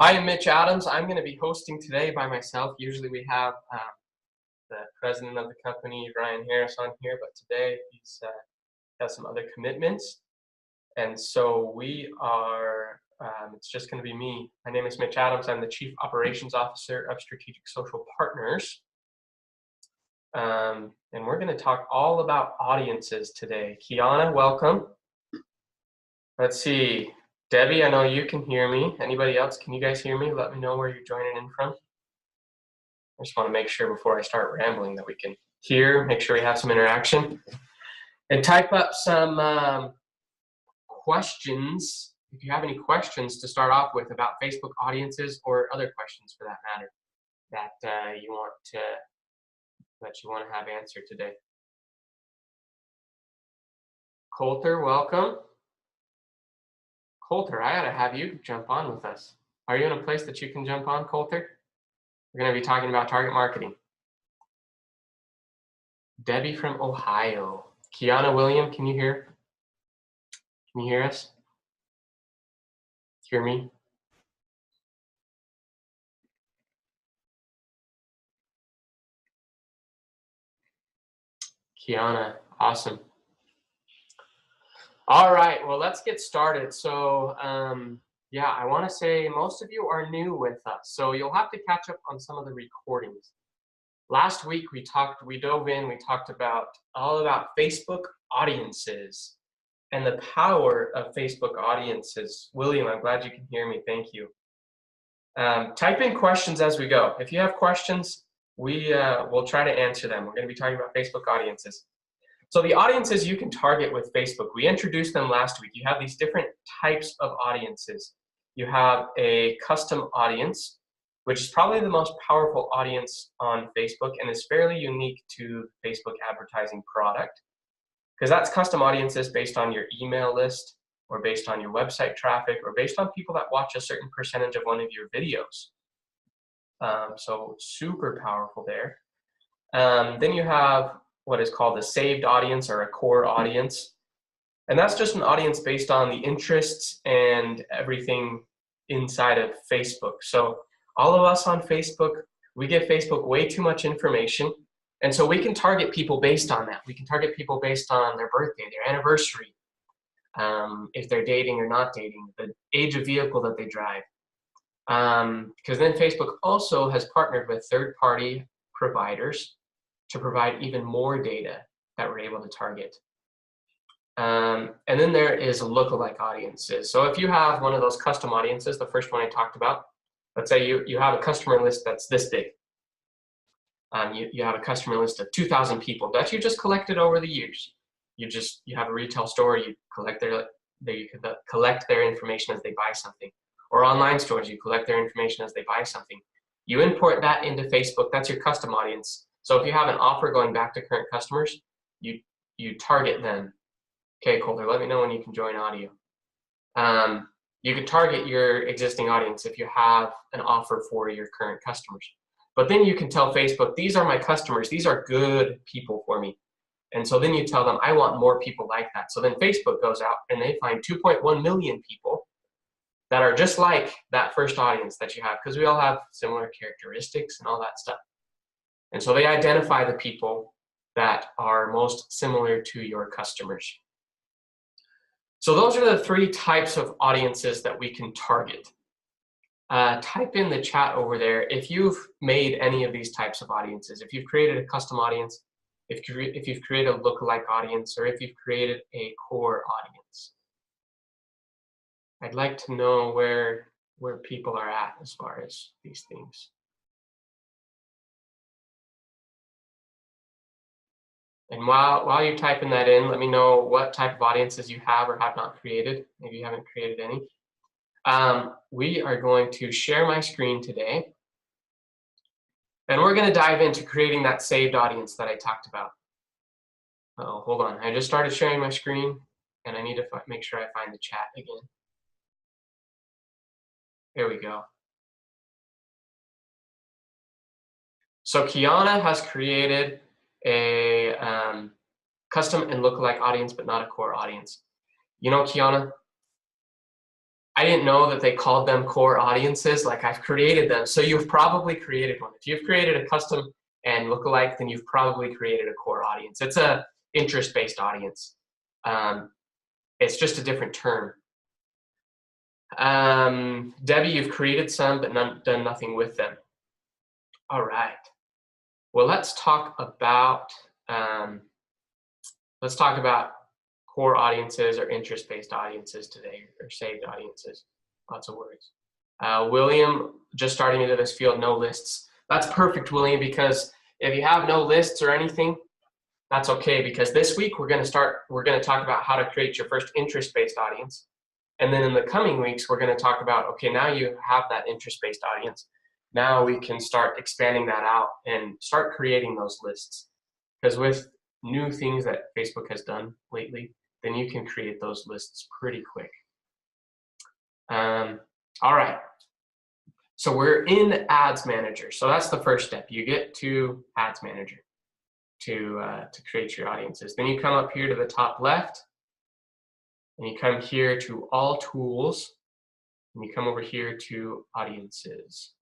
I am Mitch Adams. I'm going to be hosting today by myself. Usually we have the president of the company, Ryan Harris, on here, but today he's has some other commitments. And so we are, it's just going to be me. My name is Mitch Adams. I'm the Chief Operations Officer of Strategic Social Partners. And we're going to talk all about audiences today. Kiana, welcome. Let's see. Debbie, I know you can hear me. Anybody else, can you guys hear me? Let me know where you're joining in from. I just want to make sure before I start rambling that we can hear, make sure we have some interaction. And type up some questions, if you have any questions to start off with about Facebook audiences or other questions for that matter that you want to have answered today. Coulter, welcome. Coulter, I ought to have you jump on with us. Are you in a place that you can jump on, Coulter? We're going to be talking about target marketing. Debbie from Ohio. Kiana William, can you hear? Can you hear us? Hear me? Kiana, awesome. All right, well, let's get started. So, yeah, I want to say most of you are new with us, so you'll have to catch up on some of the recordings. Last week we talked all about Facebook audiences and the power of Facebook audiences. William, I'm glad you can hear me. Thank you. Type in questions as we go. If you have questions, we'll try to answer them. We're going to be talking about Facebook audiences. So the audiences you can target with Facebook, we introduced them last week. You have these different types of audiences. You have a custom audience, which is probably the most powerful audience on Facebook and is fairly unique to Facebook advertising product, because that's custom audiences based on your email list or based on your website traffic or based on people that watch a certain percentage of one of your videos. So super powerful there. Then you have what is called a saved audience or a core audience. And that's just an audience based on the interests and everything inside of Facebook. So all of us on Facebook, we give Facebook way too much information. And so we can target people based on that. We can target people based on their birthday, their anniversary, if they're dating or not dating, the age of vehicle that they drive. Because then Facebook also has partnered with third-party providers to provide even more data that we're able to target. And then there is lookalike audiences. So if you have one of those custom audiences, the first one I talked about, let's say you have a customer list that's this big. You have a customer list of 2,000 people that you just collected over the years. You have a retail store, you collect their information as they buy something. Or online stores, you collect their information as they buy something. You import that into Facebook, that's your custom audience. So if you have an offer going back to current customers, you target them. Okay, Coulter, let me know when you can join audio. You can target your existing audience if you have an offer for your current customers. But then you can tell Facebook, these are my customers, these are good people for me. And so then you tell them, I want more people like that. So then Facebook goes out and they find 2.1 million people that are just like that first audience that you have, because we all have similar characteristics and all that stuff. And so they identify the people that are most similar to your customers. So those are the three types of audiences that we can target. Type in the chat over there if you've made any of these types of audiences, if you've created a custom audience, if you've created a lookalike audience, or if you've created a core audience. I'd like to know where people are at as far as these things. And while you're typing that in, let me know what type of audiences you have or have not created. Maybe you haven't created any. We are going to share my screen today. And we're going to dive into creating that saved audience that I talked about. Oh, hold on. I just started sharing my screen, and I need to make sure I find the chat again. There we go. So Kiana has created a custom and lookalike audience, but not a core audience. You know, Kiana, I didn't know that they called them core audiences. Like, I've created them. So you've probably created one. If you've created a custom and lookalike, then you've probably created a core audience. It's a interest-based audience. It's just a different term. Debbie, you've created some, but done nothing with them. All right. Well, let's talk about core audiences or interest-based audiences today, or saved audiences. Lots of words. William, just starting into this field, no lists. That's perfect, William, because if you have no lists or anything, that's okay, because this week we're going to talk about how to create your first interest-based audience. And then in the coming weeks, we're going to talk about, okay, now you have that interest-based audience. Now we can start expanding that out and start creating those lists. Because with new things that Facebook has done lately, then you can create those lists pretty quick. All right. So we're in Ads Manager. So that's the first step. You get to Ads Manager to create your audiences. Then you come up here to the top left, and you come here to All Tools, and you come over here to Audiences.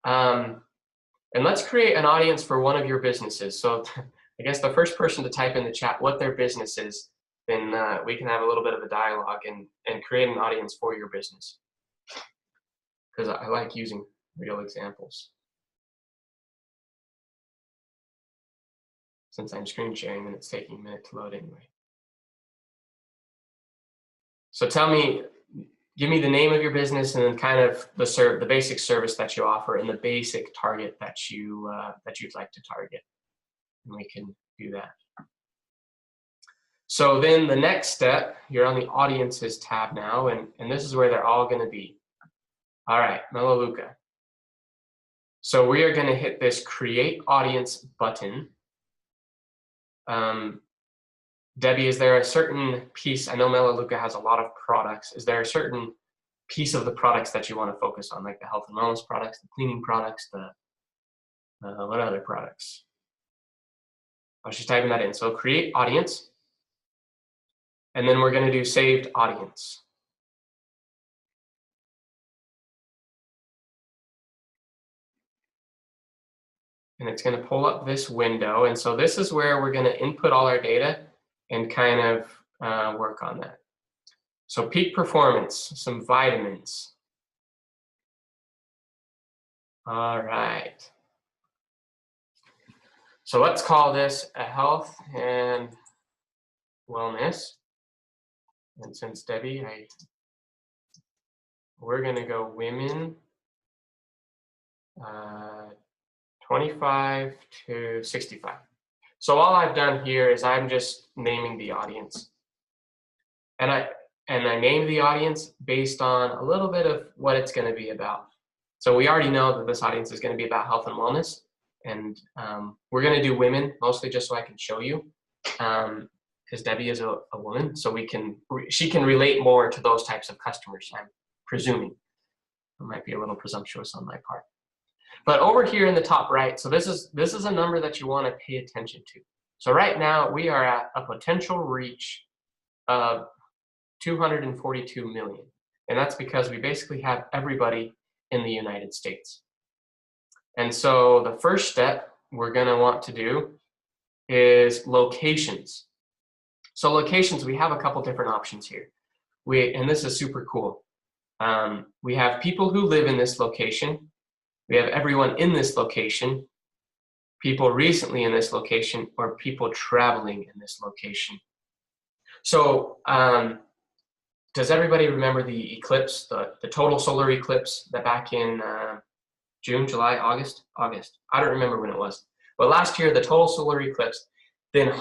And let's create an audience for one of your businesses. So I guess the first person to type in the chat what their business is, then we can have a little bit of a dialogue and create an audience for your business. Because I like using real examples. Since I'm screen sharing and it's taking a minute to load anyway. So give me the name of your business and then kind of the basic service that you offer and the basic target that you'd like to target. And we can do that. So then the next step, you're on the Audiences tab now, and this is where they're all going to be. All right, Melaleuca. So we are going to hit this Create Audience button. Debbie, is there a certain piece? I know Melaleuca has a lot of products. Is there a certain piece of the products that you want to focus on, like the health and wellness products, the cleaning products, what other products? Oh, she's typing that in. So create audience, and then we're going to do saved audience. And it's going to pull up this window. And so this is where we're going to input all our data and kind of work on that. So peak performance, some vitamins. All right. So let's call this a health and wellness. And since Debbie, we're going to go women 25 to 65. So all I've done here is I'm just naming the audience. And I named the audience based on a little bit of what it's going to be about. So we already know that this audience is going to be about health and wellness. And we're going to do women, mostly just so I can show you. Because Debbie is a woman, so she can relate more to those types of customers, I'm presuming. It might be a little presumptuous on my part. But over here in the top right, so this is a number that you want to pay attention to. So right now we are at a potential reach of 242 million. And that's because we basically have everybody in the United States. And so the first step we're going to want to do is locations. So locations, we have a couple different options here. And this is super cool. We have people who live in this location. We have everyone in this location, people recently in this location, or people traveling in this location. So does everybody remember the eclipse, the total solar eclipse that back in June, July, August? I don't remember when it was. But last year, the total solar eclipse, then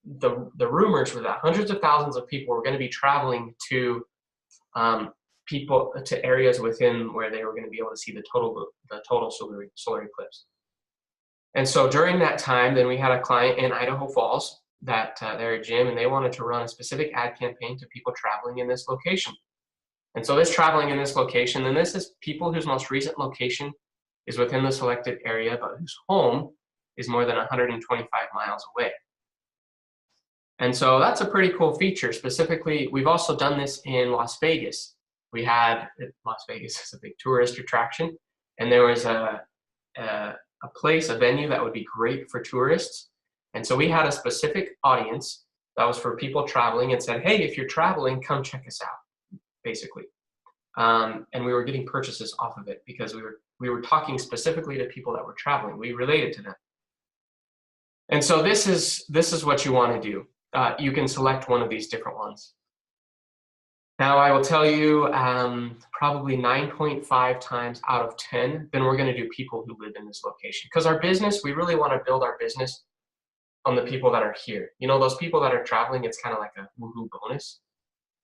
the rumors were that hundreds of thousands of people were going to be traveling to areas within where they were going to be able to see the total solar eclipse. And so during that time, then we had a client in Idaho Falls that they're a gym, and they wanted to run a specific ad campaign to people traveling in this location. And so this traveling in this location, then this is people whose most recent location is within the selected area, but whose home is more than 125 miles away. And so that's a pretty cool feature. Specifically, we've also done this in Las Vegas. Las Vegas is a big tourist attraction, and there was a place, a venue that would be great for tourists. And so we had a specific audience that was for people traveling and said, hey, if you're traveling, come check us out, basically. And we were getting purchases off of it because we were talking specifically to people that were traveling. We related to them. And so this is what you want to do. You can select one of these different ones. Now I will tell you probably 9.5 times out of 10, then we're going to do people who live in this location. Because our business, we really want to build our business on the people that are here. You know, those people that are traveling, it's kind of like a woohoo bonus.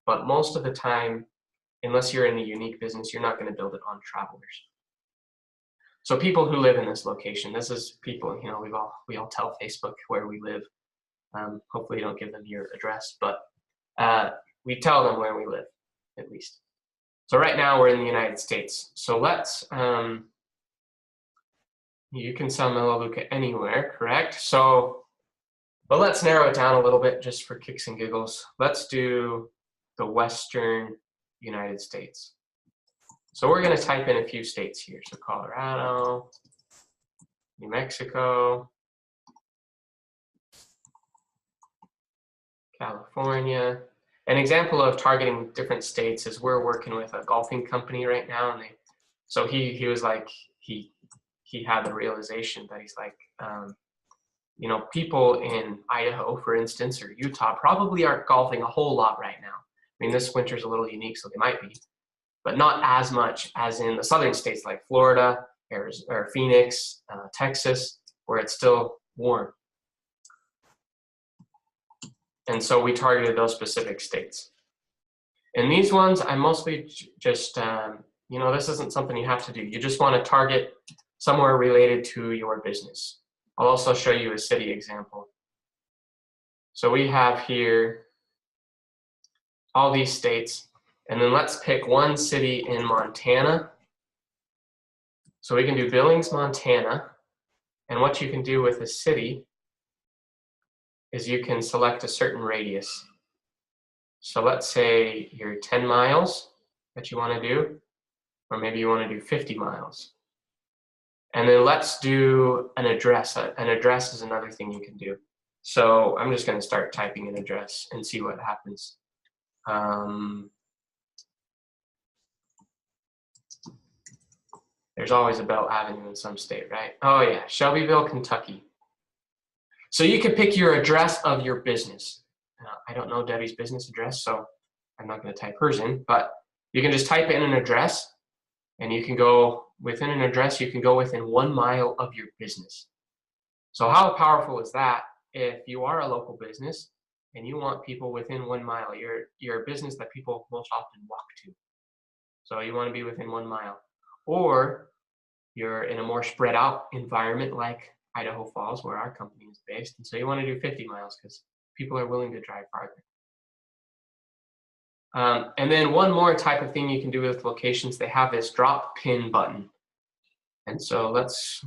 But most of the time, unless you're in a unique business, you're not going to build it on travelers. So people who live in this location, this is people, you know, we all tell Facebook where we live. Hopefully you don't give them your address, but we tell them where we live, at least. So right now we're in the United States. So let's, you can sell Melaleuca anywhere, correct? So, but let's narrow it down a little bit just for kicks and giggles. Let's do the Western United States. So we're going to type in a few states here. So Colorado, New Mexico, California. An example of targeting different states is we're working with a golfing company right now, and so he was like, he had the realization that he's like, you know, people in Idaho, for instance, or Utah probably aren't golfing a whole lot right now. I mean, this winter's a little unique, so they might be, but not as much as in the southern states like Florida, Arizona, or Phoenix, Texas, where it's still warm. And so we targeted those specific states. And these ones, I mostly just, you know, this isn't something you have to do. You just want to target somewhere related to your business. I'll also show you a city example. So we have here all these states, and then let's pick one city in Montana. So we can do Billings, Montana. And what you can do with a city is you can select a certain radius. So let's say you're 10 miles that you want to do, or maybe you want to do 50 miles. And then let's do an address. An address is another thing you can do. So I'm just going to start typing an address and see what happens. There's always a Bell Avenue in some state, right? Oh yeah, Shelbyville, Kentucky. So you can pick your address of your business. I don't know Debbie's business address, so I'm not going to type hers in, but you can just type in an address, and you can go within an address, you can go within 1 mile of your business. So how powerful is that if you are a local business and you want people within 1 mile? You're a business that people most often walk to. So you want to be within 1 mile. Or you're in a more spread out environment like Idaho Falls, where our company is based, and so you want to do 50 miles because people are willing to drive farther. And then one more type of thing you can do with locations, they have this drop pin button. And so let's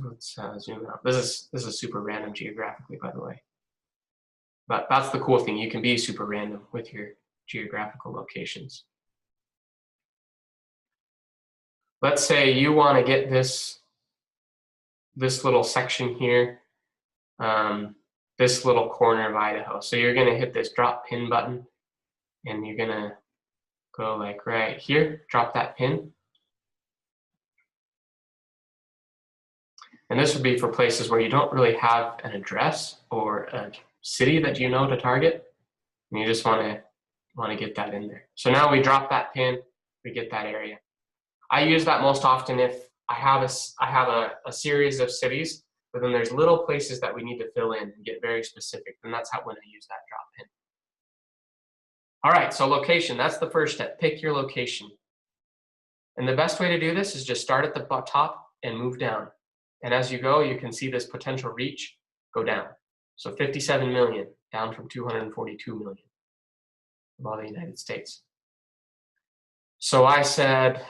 zoom out. This is super random geographically, by the way. But that's the cool thing. You can be super random with your geographical locations. Let's say you want to get this little section here, this little corner of Idaho. So you're going to hit this drop pin button, and you're going to go like right here, drop that pin. And this would be for places where you don't really have an address or a city that you know to target, and you just want to get that in there. So now we drop that pin, we get that area. I use that most often if I have a series of cities, but then there's little places that we need to fill in and get very specific, and that's when I use that drop pin. All right, so location, that's the first step. Pick your location. And the best way to do this is just start at the top and move down. And as you go, you can see this potential reach go down. So 57 million, down from 242 million of all the United States. So I said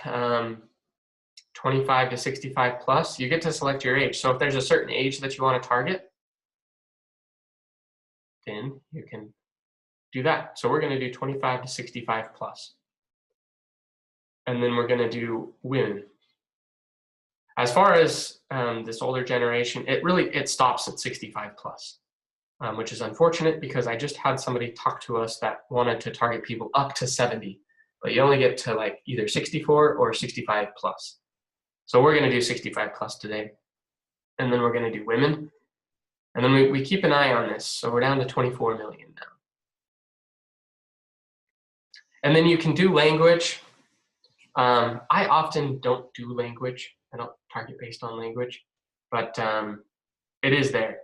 25 to 65 plus, you get to select your age. So if there's a certain age that you want to target, then you can do that. So we're going to do 25 to 65 plus. And then we're going to do women. As far as this older generation, it stops at 65 plus, which is unfortunate because I just had somebody talk to us that wanted to target people up to 70, but you only get to like either 64 or 65 plus. So we're going to do 65 plus today. And then we're going to do women. And then we keep an eye on this. So we're down to 24 million now. And then you can do language. I often don't do language. I don't target based on language, but it is there.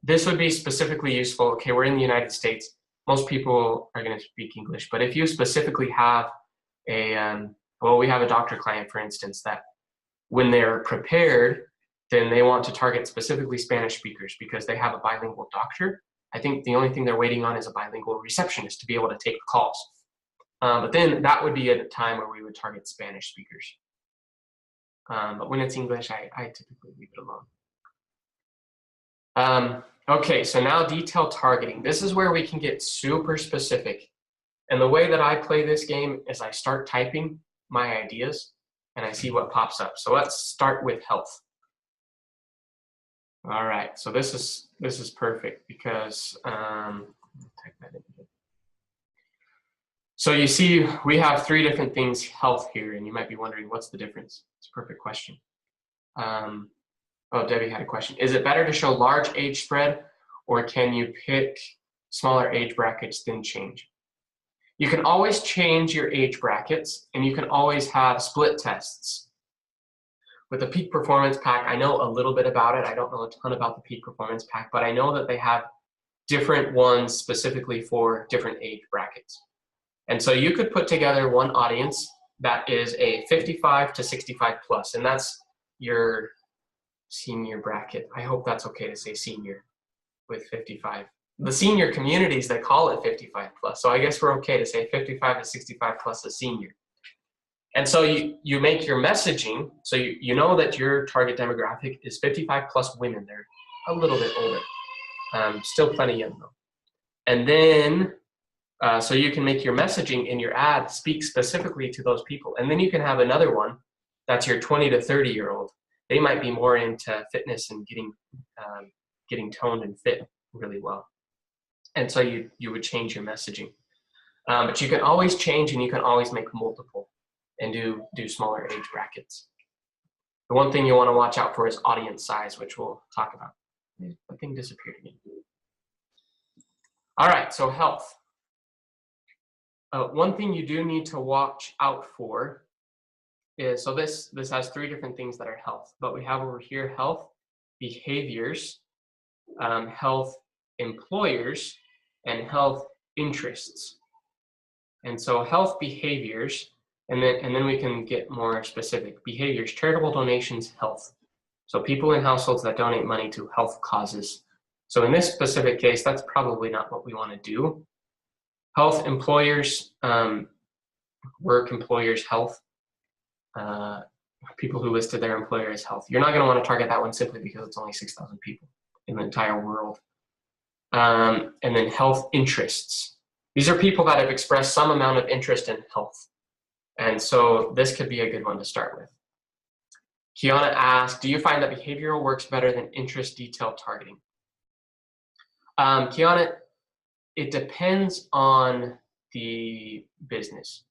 This would be specifically useful. Okay, we're in the United States. Most people are going to speak English, but if you specifically have well, we have a doctor client, for instance, that when they're prepared, then they want to target specifically Spanish speakers because they have a bilingual doctor. I think the only thing they're waiting on is a bilingual receptionist to be able to take the calls. But then that would be at a time where we would target Spanish speakers. But when it's English, I typically leave it alone. Okay, so now detailed targeting. This is where we can get super specific. And the way that I play this game is I start typing my ideas and I see what pops up. So let's start with health. All right, so this is perfect because type that in here. So you see, we have three different things, health here, and you might be wondering, what's the difference? It's a perfect question. Oh, Debbie had a question. Is it better to show large age spread, or can you pick smaller age brackets then change? You can always change your age brackets, and you can always have split tests. With the Peak Performance Pack, I know a little bit about it. I don't know a ton about the Peak Performance Pack, but I know that they have different ones specifically for different age brackets. And so you could put together one audience that is a 55 to 65 plus, and that's your senior bracket. I hope that's okay to say senior with 55. The senior communities, they call it 55 plus, so I guess we're okay to say 55 to 65 plus a senior. And so you make your messaging, so you know that your target demographic is 55 plus women. They're a little bit older, still plenty young though. And then, so you can make your messaging in your ad speak specifically to those people. And then you can have another one that's your 20 to 30-year-old. They might be more into fitness and getting toned and fit really well. And so you would change your messaging. But you can always change, and you can always make multiple and do smaller age brackets. The one thing you want to watch out for is audience size, which we'll talk about. The thing disappeared again. All right, so health. One thing you do need to watch out for is, so this has three different things that are health, but we have over here health behaviors, health employers, and health interests. And so health behaviors, and then we can get more specific. Behaviors, charitable donations, health. So people in households that donate money to health causes. So in this specific case, that's probably not what we want to do. Health employers, work employers, health. People who listed their employer as health. You're not going to want to target that one simply because it's only 6,000 people in the entire world. And then health interests. These are people that have expressed some amount of interest in health. And so this could be a good one to start with. Kiana asked, do you find that behavioral works better than interest detailed targeting? Kiana, it depends on the business.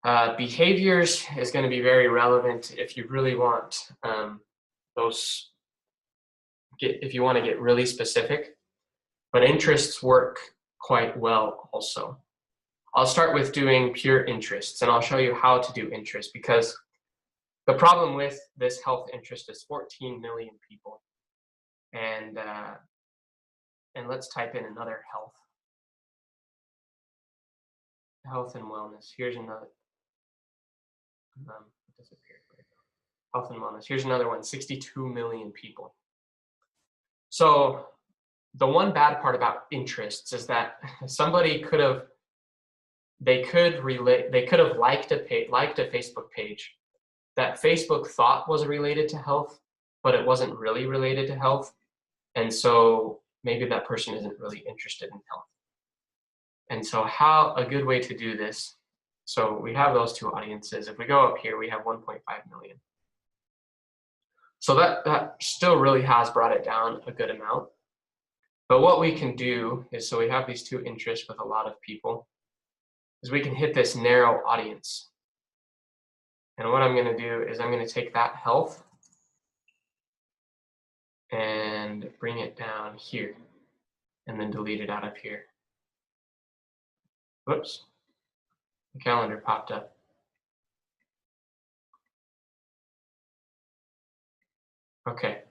Behaviors is going to be very relevant if you really want if you want to get really specific, but interests work quite well also. I'll start with doing pure interests, and I'll show you how to do interest, because the problem with this health interest is 14 million people. And let's type in another health and wellness. Here's another, health and wellness. Here's another one, 62 million people. So the one bad part about interests is that somebody could have liked a Facebook page that Facebook thought was related to health, but it wasn't really related to health. And so maybe that person isn't really interested in health. And so a good way to do this, so we have those two audiences. If we go up here, we have 1.5 million. So that still really has brought it down a good amount. But what we can do is, so we have these two interests with a lot of people, is we can hit this narrow audience. And what I'm going to do is I'm going to take that health and bring it down here and then delete it out of here. Whoops, the calendar popped up. Okay,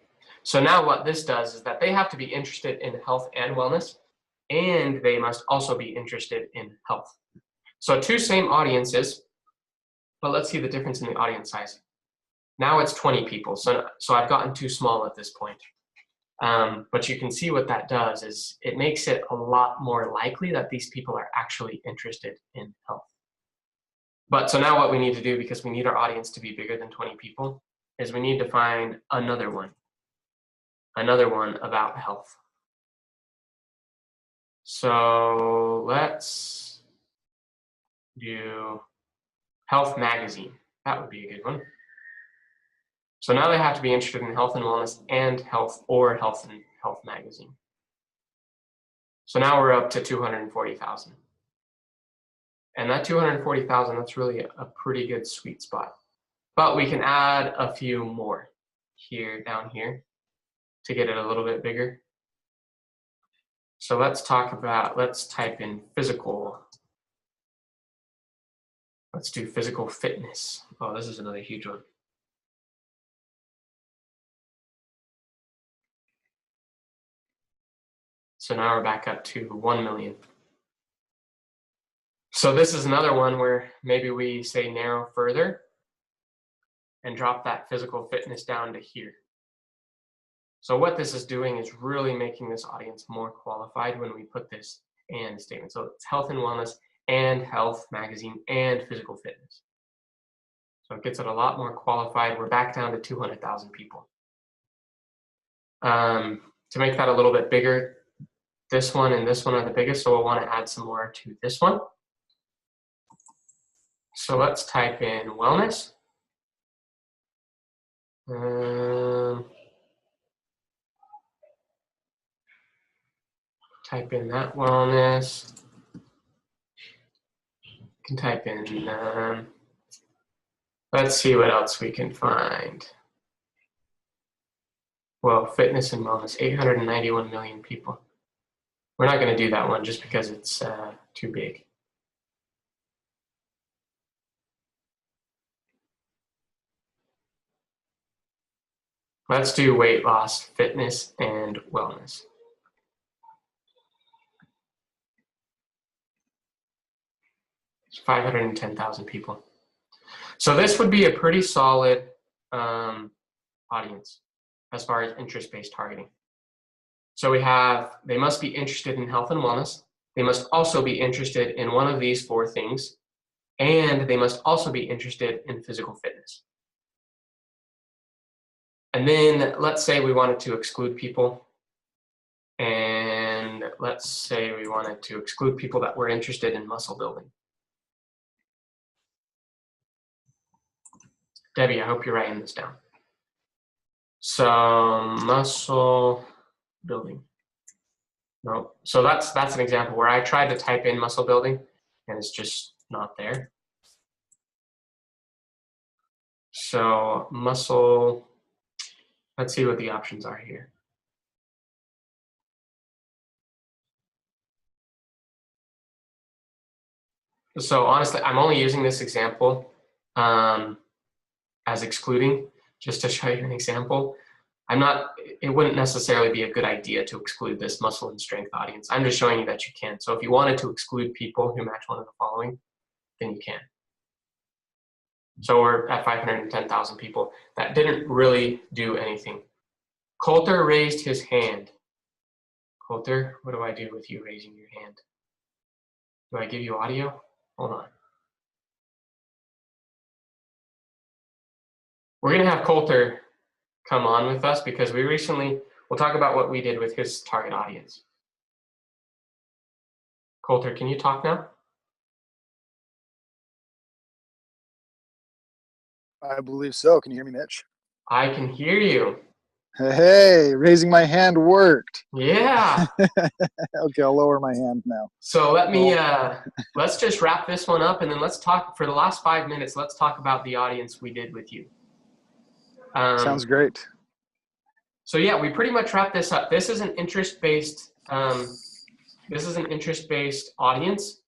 so now what this does is that they have to be interested in health and wellness, and they must also be interested in health. So two same audiences, but let's see the difference in the audience size. Now it's 20 people, so I've gotten too small at this point. But you can see what that does is it makes it a lot more likely that these people are actually interested in health. But so now what we need to do, because we need our audience to be bigger than 20 people, is we need to find another one about health. So let's do Health Magazine. That would be a good one. So now they have to be interested in health and wellness and health, or Health and Health Magazine. So now we're up to 240,000. And that 240,000, that's really a pretty good sweet spot. But we can add a few more here, down here, to get it a little bit bigger. So let's type in physical. Let's do physical fitness. Oh, this is another huge one. So now we're back up to 1 million. So this is another one where maybe we say narrow further and drop that physical fitness down to here. So what this is doing is really making this audience more qualified when we put this and statement. So it's health and wellness and Health Magazine and physical fitness. So it gets it a lot more qualified. We're back down to 200,000 people. To make that a little bit bigger, this one and this one are the biggest, so we'll want to add some more to this one. So let's type in wellness. Type in that wellness. You can type in, let's see what else we can find. Well, fitness and wellness, 891 million people. We're not going to do that one just because it's too big. Let's do weight loss, fitness, and wellness. It's 510,000 people. So this would be a pretty solid audience as far as interest-based targeting. So we have, they must be interested in health and wellness. They must also be interested in one of these 4 things. And they must also be interested in physical fitness. And then let's say we wanted to exclude people. And let's say we wanted to exclude people that were interested in muscle building. Debbie, I hope you're writing this down. So muscle building. No, so that's an example where I tried to type in muscle building and it's just not there. So muscle, let's see what the options are here. So honestly, I'm only using this example as excluding, just to show you an example. It wouldn't necessarily be a good idea to exclude this muscle and strength audience. I'm just showing you that you can. So if you wanted to exclude people who match one of the following, then you can. So we're at 510,000 people. That didn't really do anything. Coulter raised his hand. Coulter, what do I do with you raising your hand? Do I give you audio? Hold on. We're gonna have Coulter come on with us because we'll talk about what we did with his target audience. Coulter, can you talk now? I believe so. Can you hear me, Mitch? I can hear you. Hey, raising my hand worked. Yeah. Okay, I'll lower my hand now. So let's just wrap this one up, and then let's talk for the last 5 minutes. Let's talk about the audience we did with you. Sounds great. So yeah, we pretty much wrapped this up. This is an interest-based audience.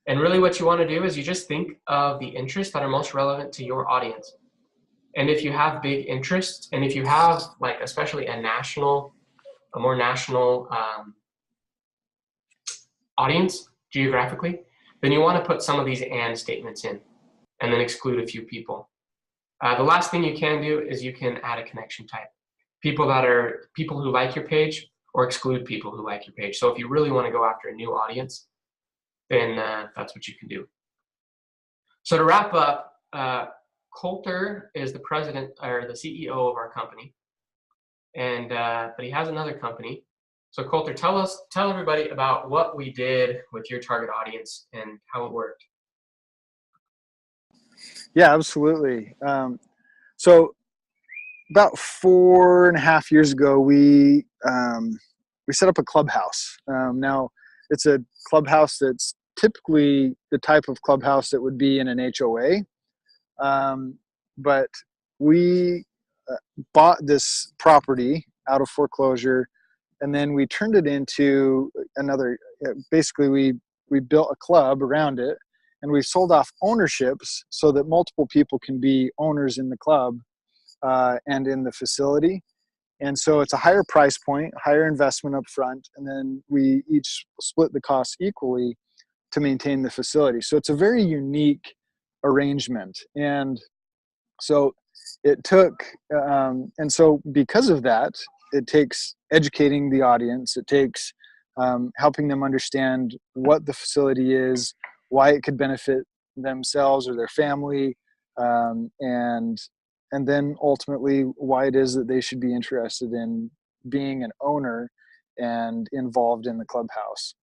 And really what you want to do is you just think of the interests that are most relevant to your audience. And if you have big interests, and if you have like especially a more national audience geographically, then you want to put some of these and statements in and then exclude a few people. The last thing you can do is you can add a connection type. People who like your page, or exclude people who like your page. So if you really want to go after a new audience, then that's what you can do. So to wrap up, Coulter is the president or the CEO of our company, and but he has another company. So Coulter, tell everybody about what we did with your target audience and how it worked. Yeah, absolutely. So about 4.5 years ago, we set up a clubhouse. Now, it's a clubhouse that's typically the type of clubhouse that would be in an HOA, but we bought this property out of foreclosure, and then we turned it into another. Basically, we built a club around it, and we sold off ownerships so that multiple people can be owners in the club and in the facility. And so it's a higher price point, higher investment up front, and then we each split the costs equally to maintain the facility. So it's a very unique arrangement. And so it took, and so because of that, it takes educating the audience. It takes helping them understand what the facility is, why it could benefit themselves or their family, and then ultimately why it is that they should be interested in being an owner and involved in the clubhouse.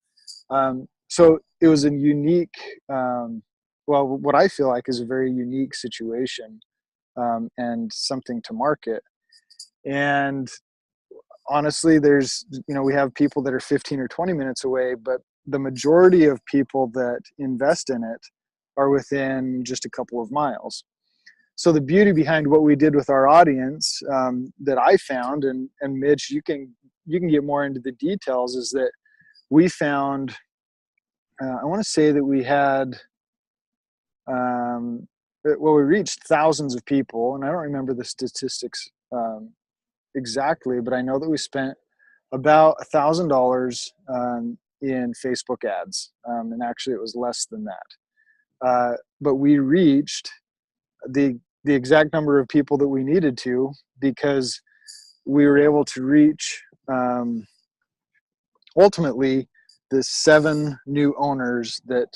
So it was a unique, what I feel like is a very unique situation, and something to market. And honestly, we have people that are 15 or 20 minutes away, but the majority of people that invest in it are within just a couple of miles. So the beauty behind what we did with our audience, that I found, and Mitch, you can get more into the details, is that we found, I want to say that we had, we reached thousands of people, and I don't remember the statistics exactly, but I know that we spent about $1,000 in Facebook ads, and actually it was less than that. But we reached the exact number of people that we needed to, because we were able to reach ultimately the 7 new owners that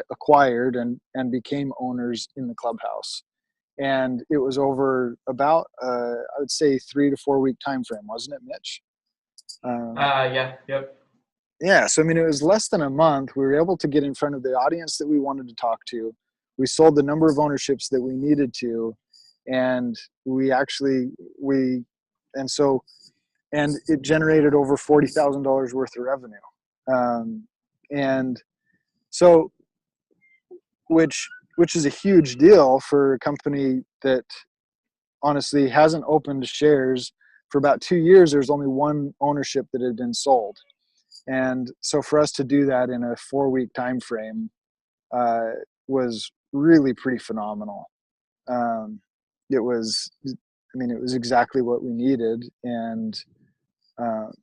acquired and became owners in the clubhouse. And it was over about I would say 3 to 4 week time frame, wasn't it, Mitch? Yeah, yep. Yeah, so I mean, it was less than a month. We were able to get in front of the audience that we wanted to talk to. We sold the number of ownerships that we needed to, and and it generated over $40,000 worth of revenue. And so, which is a huge deal for a company that honestly hasn't opened shares for about 2 years. There's only one ownership that had been sold. And so for us to do that in a 4 week time frame was really pretty phenomenal. It was exactly what we needed, and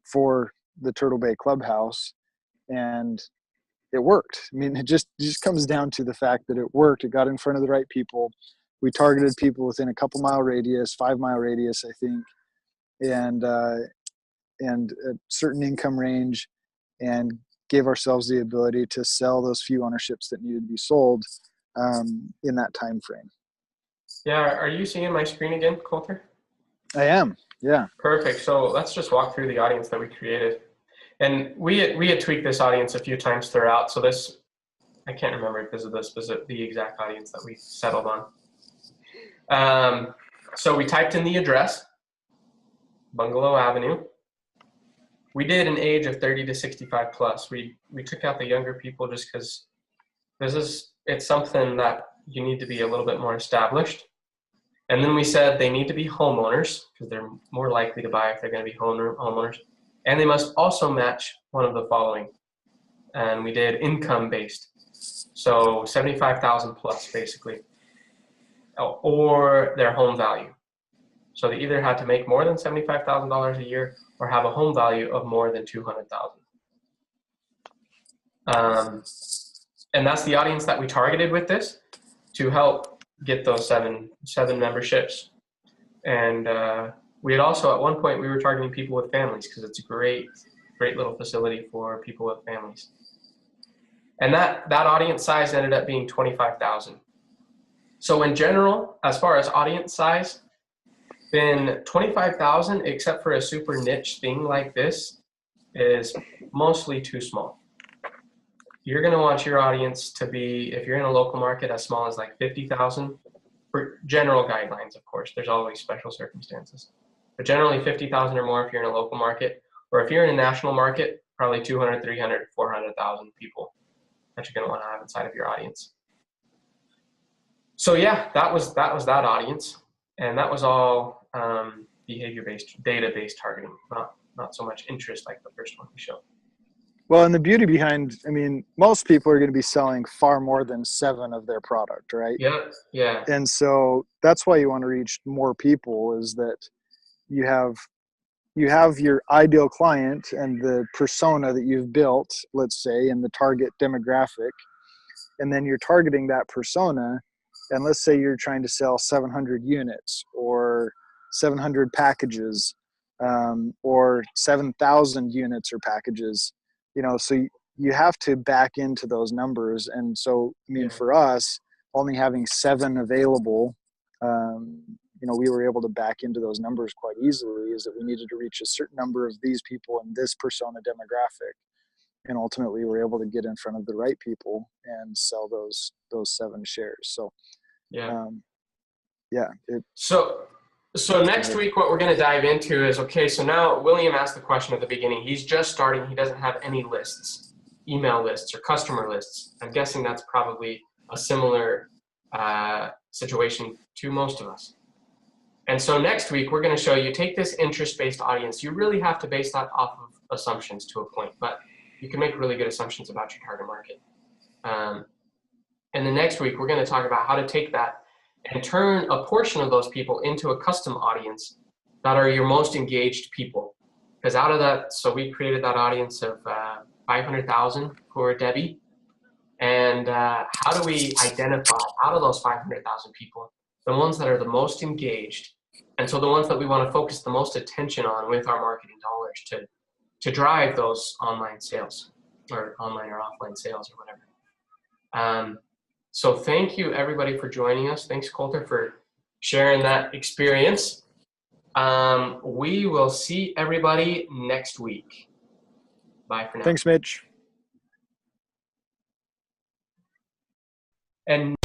for the Turtle Bay Clubhouse, and it worked. I mean, it just comes down to the fact that it worked. It got in front of the right people. We targeted people within a couple mile radius, 5 mile radius, I think, and a certain income range, and gave ourselves the ability to sell those few ownerships that needed to be sold in that time frame. Yeah, are you seeing my screen again, Coulter? I am, yeah. Perfect. So let's just walk through the audience that we created. And we had tweaked this audience a few times throughout. So this, I can't remember if this is the exact audience that we settled on. So we typed in the address, Bungalow Avenue. We did an age of 30 to 65 plus. We took out the younger people just because it's something that you need to be a little bit more established. And then we said they need to be homeowners because they're more likely to buy if they're going to be homeowners. And they must also match one of the following. And we did income based. So 75,000 plus basically, or their home value. So they either had to make more than $75,000 a year or have a home value of more than 200,000. And that's the audience that we targeted with this to help get those seven memberships. And we had also, at one point, we were targeting people with families because it's a great little facility for people with families. And that audience size ended up being 25,000. So in general, as far as audience size, then 25,000, except for a super niche thing like this, is mostly too small. You're going to want your audience to be, if you're in a local market, as small as like 50,000 for general guidelines, of course. There's always special circumstances. But generally 50,000 or more if you're in a local market, or if you're in a national market, probably 200, 300, 400,000 people that you're going to want to have inside of your audience. So yeah, that was that audience, and that was all behavior-based, data-based targeting, not so much interest like the first one we showed. Well, and the beauty behind, I mean, most people are going to be selling far more than 7 of their product, right? Yeah. And so that's why you want to reach more people, is that you have your ideal client and the persona that you've built, let's say, in the target demographic, and then you're targeting that persona. And let's say you're trying to sell 700 units or 700 packages, or 7,000 units or packages. So you have to back into those numbers. And so, I mean, for us, only having 7 available, we were able to back into those numbers quite easily, is that we needed to reach a certain number of these people in this persona demographic. And ultimately we're able to get in front of the right people and sell those 7 shares. So, So next week, what we're going to dive into is, okay, so now William asked the question at the beginning. He's just starting. He doesn't have any lists, email lists or customer lists. I'm guessing that's probably a similar situation to most of us. And so next week, we're going to show you, take this interest-based audience. You really have to base that off of assumptions to a point, but you can make really good assumptions about your target market. And the next week, we're going to talk about how to take that and turn a portion of those people into a custom audience that are your most engaged people. Because out of that, so we created that audience of 500,000 for Debbie. And how do we identify out of those 500,000 people, the ones that are the most engaged, and so the ones that we want to focus the most attention on with our marketing dollars to drive those online sales, or online or offline sales, or whatever. So thank you, everybody, for joining us. Thanks, Coulter, for sharing that experience. We will see everybody next week. Bye for now. Thanks, Mitch. And